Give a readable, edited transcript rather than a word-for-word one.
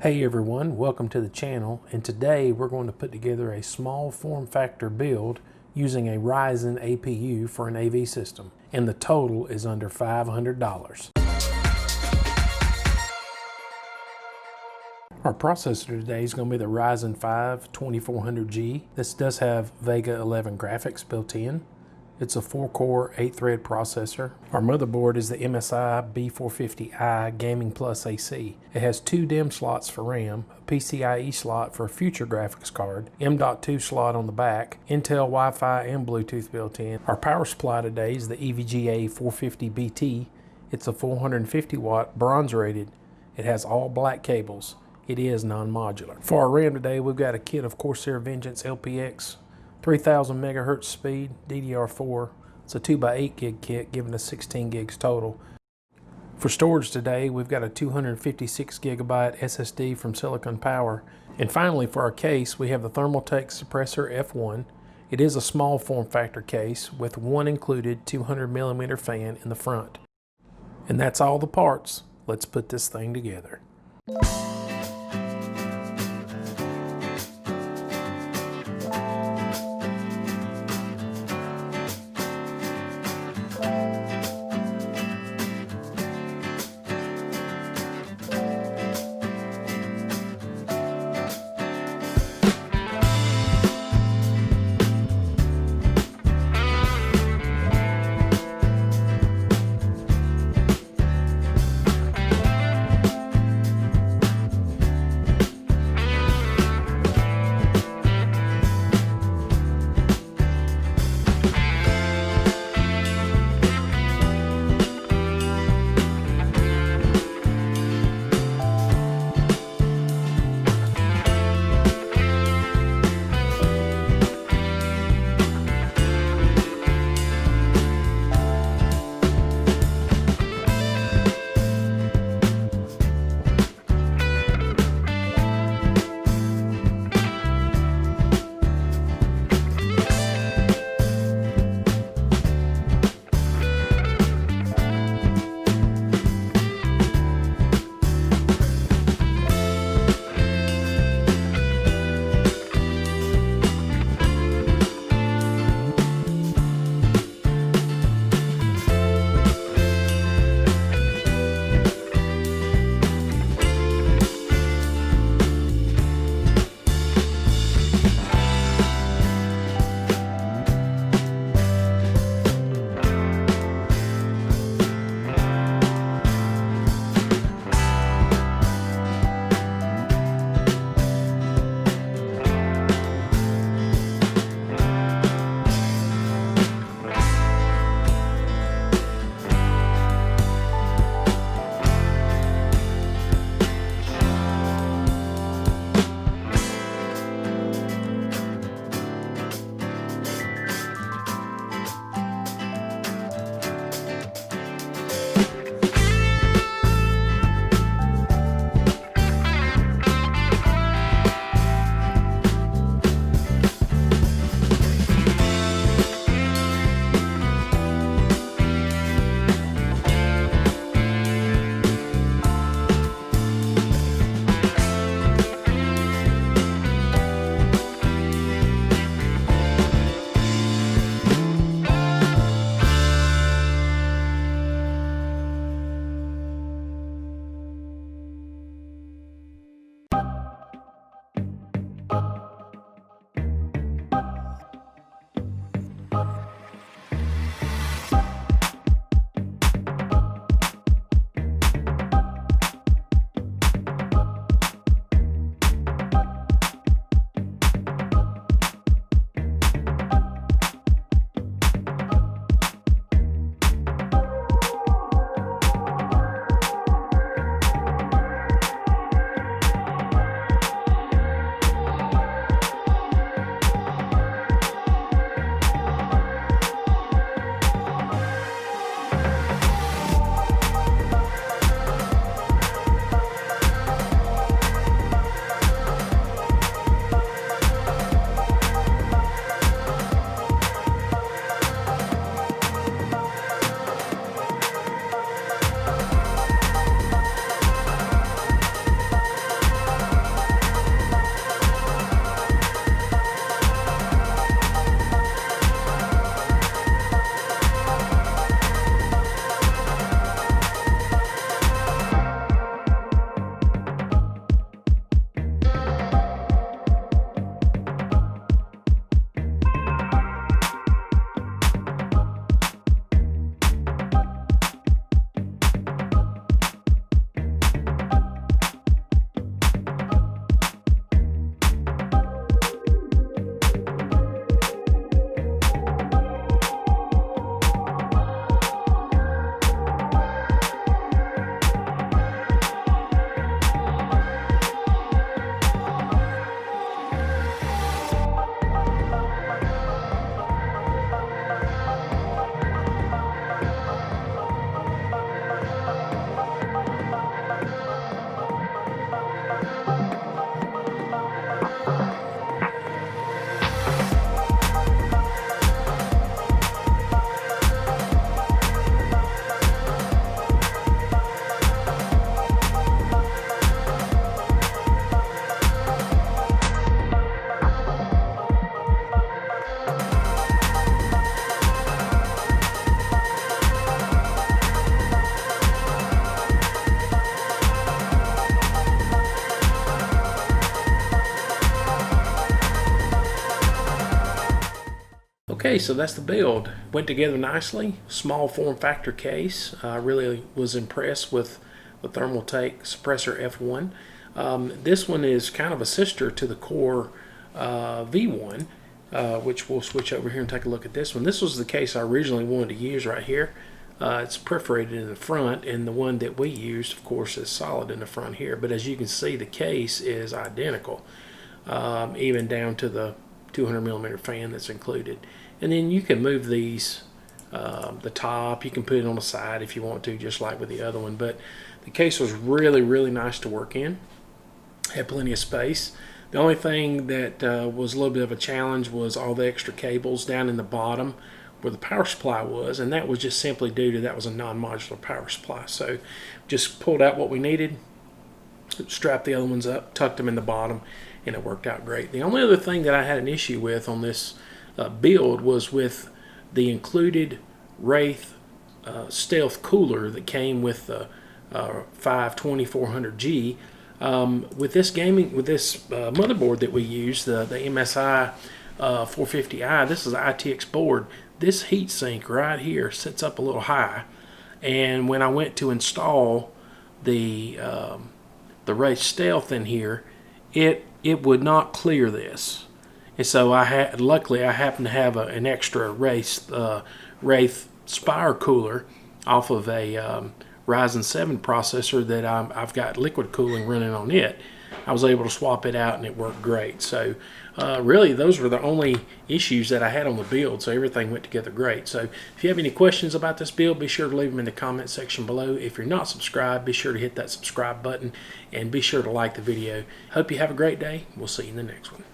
Hey everyone, welcome to the channel, and today we're going to put together a small form factor build using a Ryzen APU for an AV system, and the total is under $500. Our processor today is going to be the Ryzen 5 2400G. This does have Vega 11 graphics built in. It's a 4-core, 8-thread processor. Our motherboard is the MSI B450i Gaming Plus AC. It has 2 DIMM slots for RAM, a PCIe slot for a future graphics card, M.2 slot on the back, Intel Wi-Fi and Bluetooth built in. Our power supply today is the EVGA 450BT. It's a 450 watt bronze rated. It has all black cables. It is non-modular. For our RAM today, we've got a kit of Corsair Vengeance LPX 3000 megahertz speed, DDR4. It's a 2x8 gig kit, giving us 16 gigs total. For storage today, we've got a 256 gigabyte SSD from Silicon Power. And finally, for our case, we have the Thermaltake Suppressor F1. It is a small form factor case with one included 200mm fan in the front. And that's all the parts. Let's put this thing together. Okay, so that's the build. Went together nicely. Small form factor case. I really was impressed with the Thermaltake Suppressor F1. This one is kind of a sister to the Core V1, which we'll switch over here and take a look at this one. This was the case I originally wanted to use right here. It's perforated in the front, and the one that we used, of course, is solid in the front here. But as you can see, the case is identical, even down to the 200 millimeter fan that's included. And then you can move these, the top, you can put it on the side if you want to, just like with the other one. But the case was really, really nice to work in. Had plenty of space. The only thing that was a little bit of a challenge was all the extra cables down in the bottom where the power supply was, and that was just simply due to that was a non-modular power supply. So just pulled out what we needed, strapped the other ones up, tucked them in the bottom, and it worked out great. The only other thing that I had an issue with on this build was with the included Wraith Stealth cooler that came with the 2400G. With this motherboard that we use, the MSI 450i, this is an ITX board. This heatsink right here sits up a little high, and when I went to install the Wraith Stealth in here, it would not clear this. And so luckily I happened to have an extra Wraith Spire cooler off of a Ryzen 7 processor that I've got liquid cooling running on it. I was able to swap it out and it worked great. So really those were the only issues that I had on the build, so everything went together great. So if you have any questions about this build, be sure to leave them in the comment section below. If you're not subscribed, be sure to hit that subscribe button and be sure to like the video. Hope you have a great day. We'll see you in the next one.